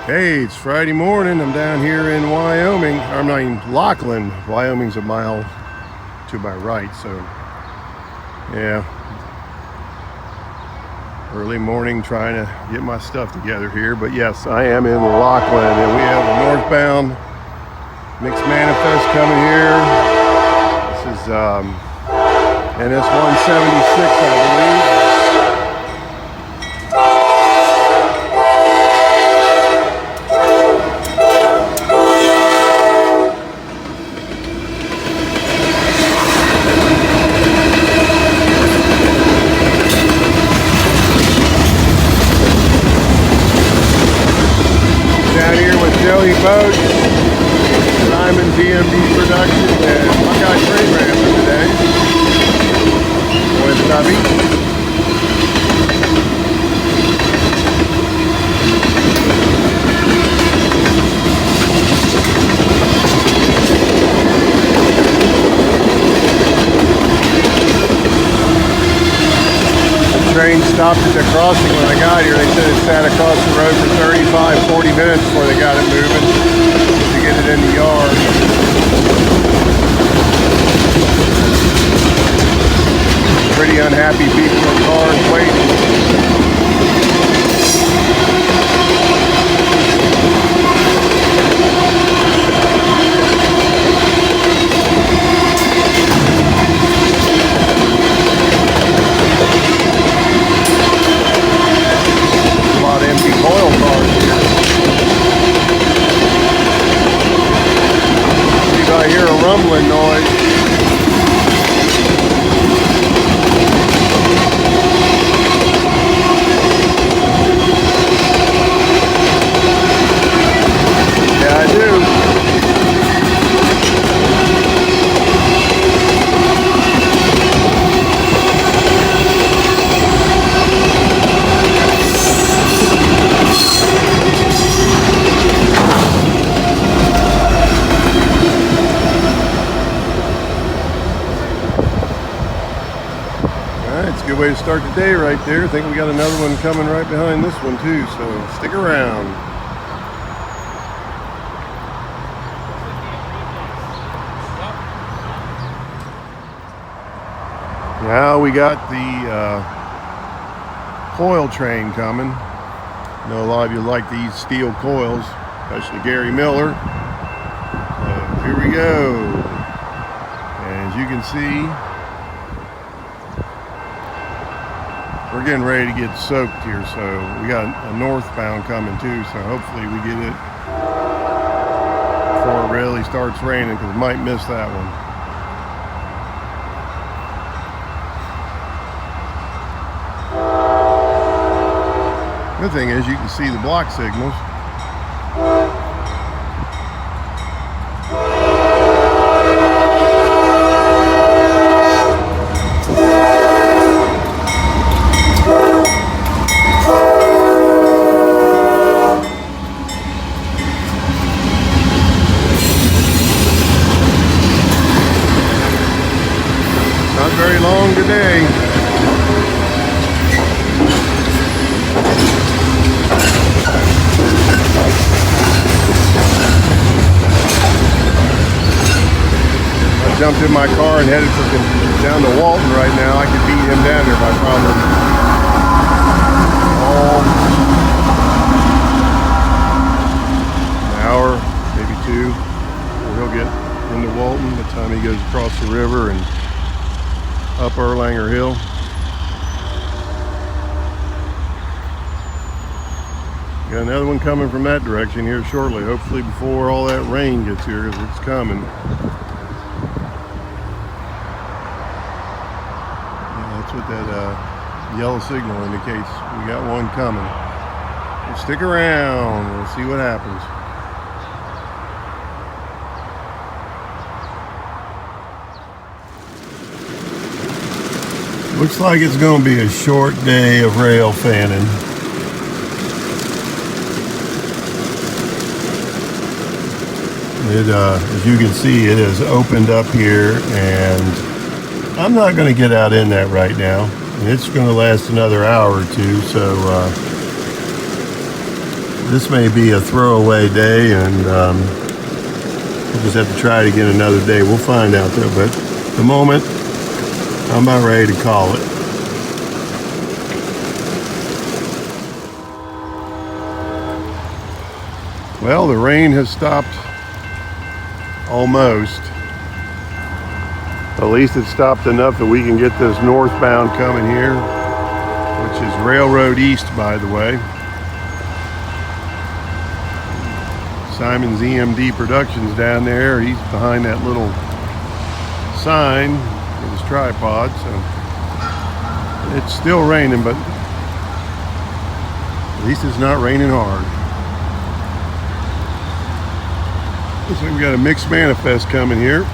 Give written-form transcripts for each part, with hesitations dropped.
Hey, it's Friday morning. I'm down here in Wyoming. I'm not in Lockland. Wyoming's a mile to my right, so yeah. Early morning trying to get my stuff together here. But yes, I am in Lockland and we have a northbound mixed manifest coming here. This is NS 176, I believe. Boat, Simon DMD Production, and Buckeye Trade Ramper today. With Tubby. The train stopped at the crossing when I got here. They said it sat across the road for 35-40 minutes before they got it moving to get it in the yard. Pretty unhappy people in cars waiting. I hear a rumbling noise. Yeah, I do. It's a good way to start the day right there. I think we got another one coming right behind this one too, so stick around. Now we got the coil train coming. I know a lot of you like these steel coils, especially Gary Miller. Here we go. And as you can see, we're getting ready to get soaked here, so we got a northbound coming too, so hopefully we get it before it really starts raining, because we might miss that one. Good thing is you can see the block signals. Not very long today. I jumped in my car and headed down to Walton right now. I could beat him down there by probably an hour, maybe two. He'll get into Walton by the time he goes across the river and up Erlanger Hill. Got another one coming from that direction here shortly, hopefully before all that rain gets here, because it's coming. Yeah, that's what that yellow signal indicates. We got one coming. So stick around, we'll see what happens. Looks like it's going to be a short day of rail fanning. As you can see, it has opened up here, and I'm not going to get out in that right now. And it's going to last another hour or two, so this may be a throwaway day, and we'll just have to try it again another day. We'll find out though, but at the moment, I'm about ready to call it. Well, the rain has stopped almost. At least it stopped enough that we can get this northbound coming here, which is Railroad East, by the way. Simon's EMD Productions down there. He's behind that little sign with his tripod. So it's still raining, but at least it's not raining hard. Looks like we got a mixed manifest coming here.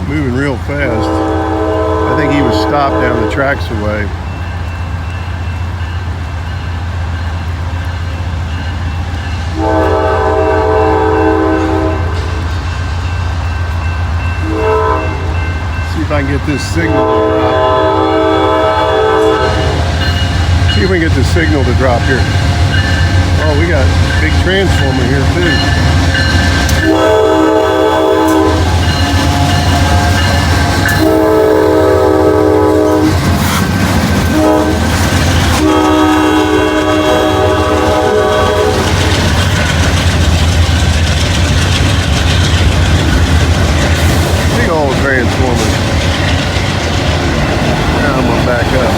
Moving real fast. I think he was stopped down the tracks away. See if I can get this signal to drop. See if we can get this signal to drop here. Oh, we got a big transformer here too. Transformer. Now I'm gonna back up.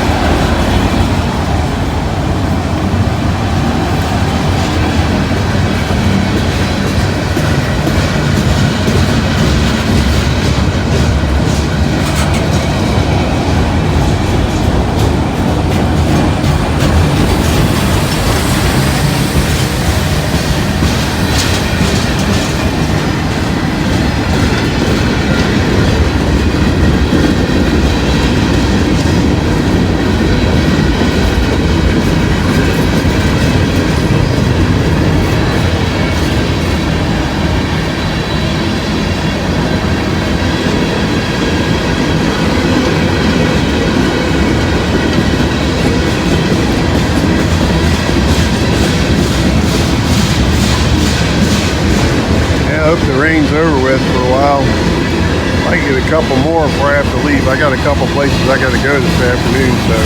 I hope the rain's over with for a while. I might get a couple more before I have to leave. I got a couple places I got to go this afternoon, so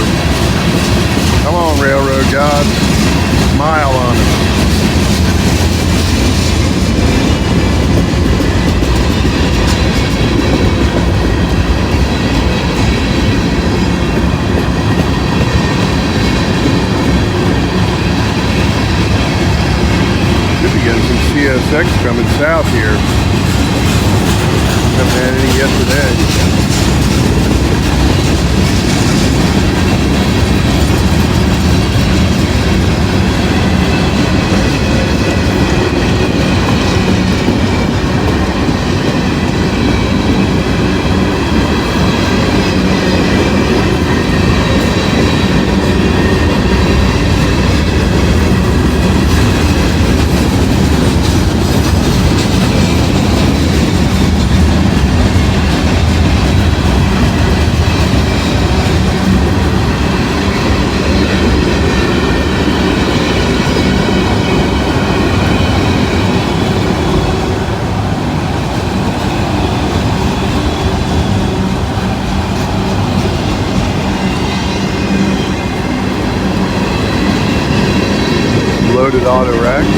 come on, railroad gods, smile on it. CSX coming south here. Haven't had any yet today. Loaded auto racks.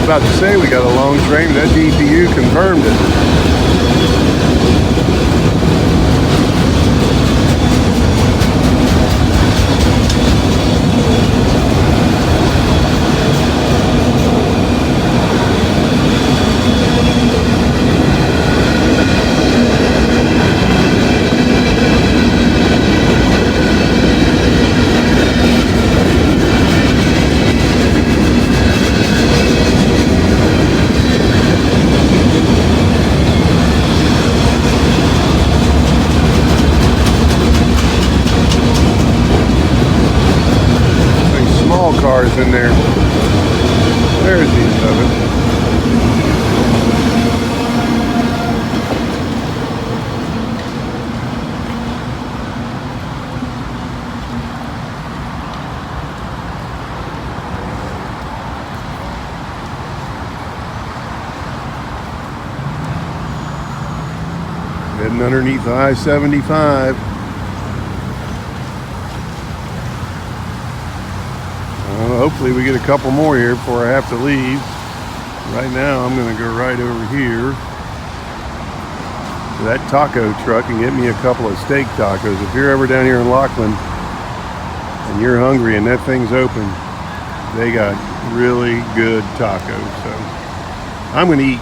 about to say we got a long train. That DPU confirmed it. Cars in there. There's the end of it. Heading underneath I-75. Hopefully we get a couple more here before I have to leave. Right now I'm going to go right over here to that taco truck and get me a couple of steak tacos. If you're ever down here in Lockland and you're hungry and that thing's open, they got really good tacos. So I'm going to eat.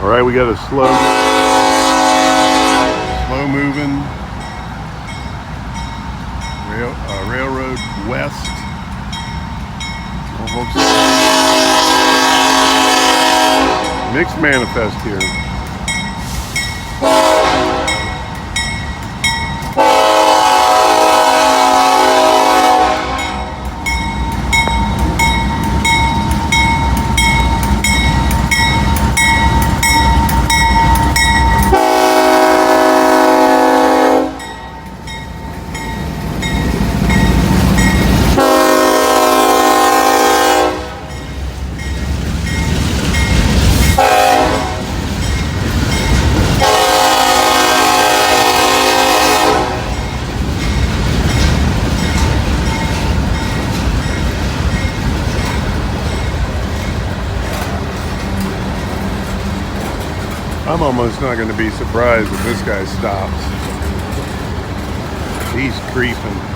All right, we got a slow moving railroad west. Mixed manifest here. I'm almost not going to be surprised if this guy stops. He's creeping.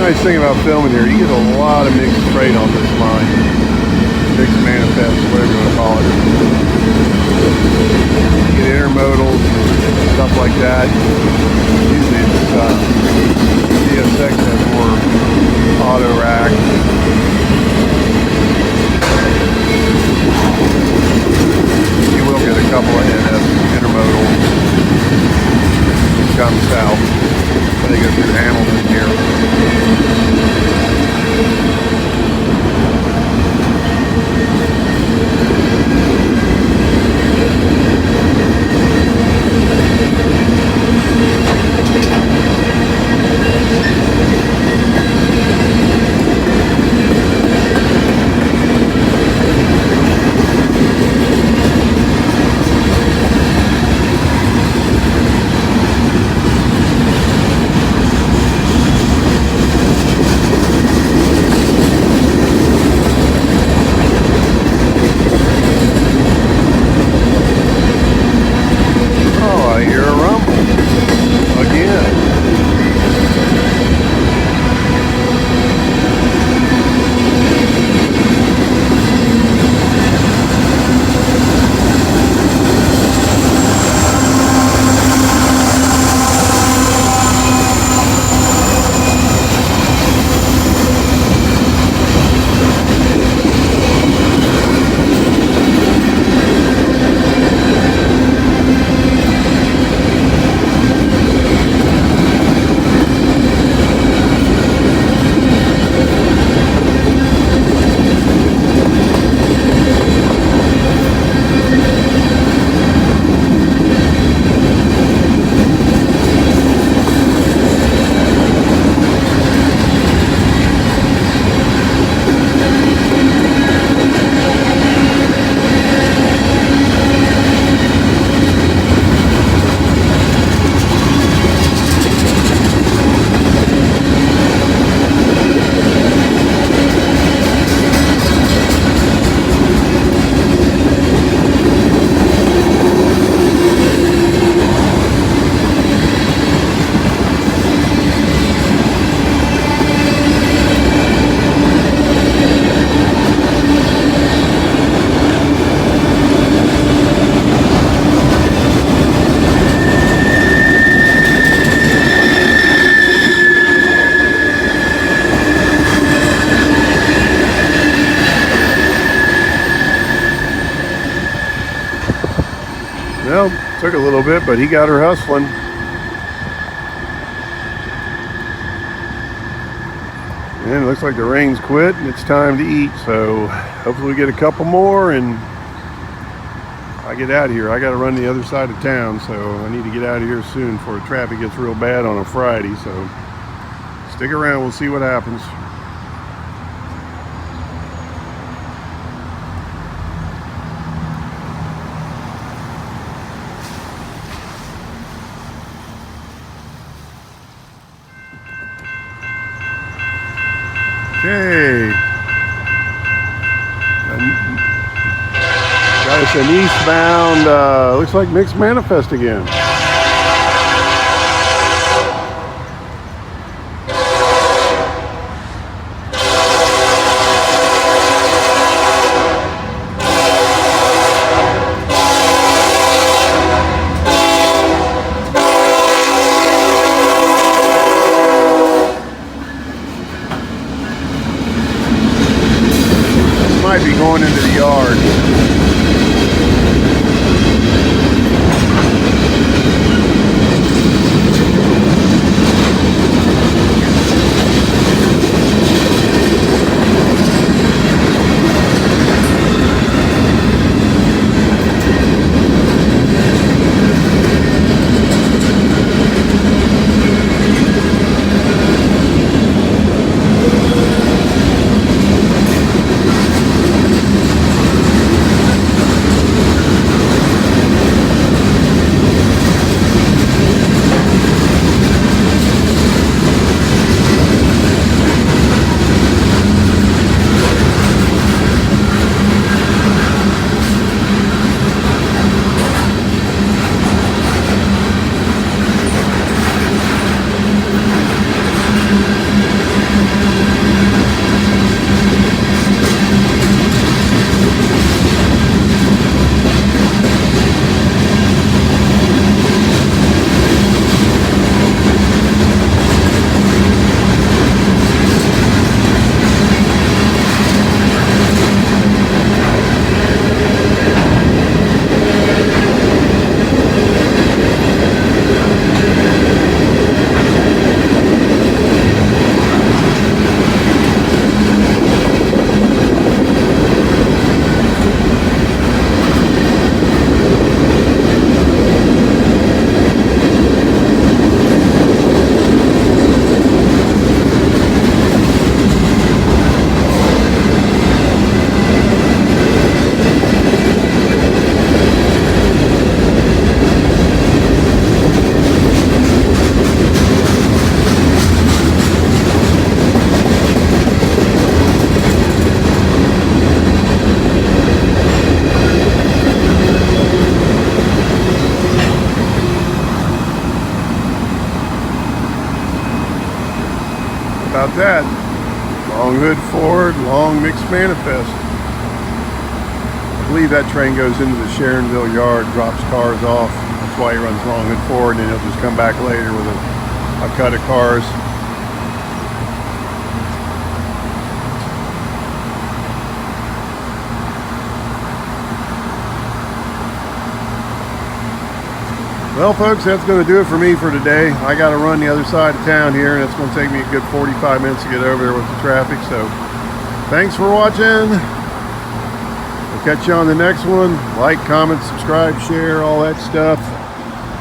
Nice thing about filming here, you get a lot of mixed freight on this line. Mixed manifest, whatever you want to call it. You get intermodals, stuff like that. Usually it's CSX has more auto rack. You will get a couple of NS intermodals come south. They go through Hamilton here. Well, took a little bit, but he got her hustling. And it looks like the rain's quit and it's time to eat. So hopefully we get a couple more and I get out of here. I got to run the other side of town, so I need to get out of here soon before traffic gets real bad on a Friday. So stick around, we'll see what happens. Okay, got us an eastbound, looks like mixed manifest again. Might be going into the yard. about that? Long hood forward, long mixed manifest. I believe that train goes into the Sharonville yard, drops cars off. That's why he runs long hood forward, and then he'll just come back later with a cut of cars. Well, folks, that's going to do it for me for today. I got to run the other side of town here, and it's going to take me a good 45 minutes to get over there with the traffic. So thanks for watching. We'll catch you on the next one. Like, comment, subscribe, share, all that stuff.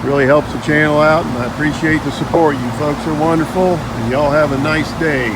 Really helps the channel out, and I appreciate the support. You folks are wonderful, and y'all have a nice day.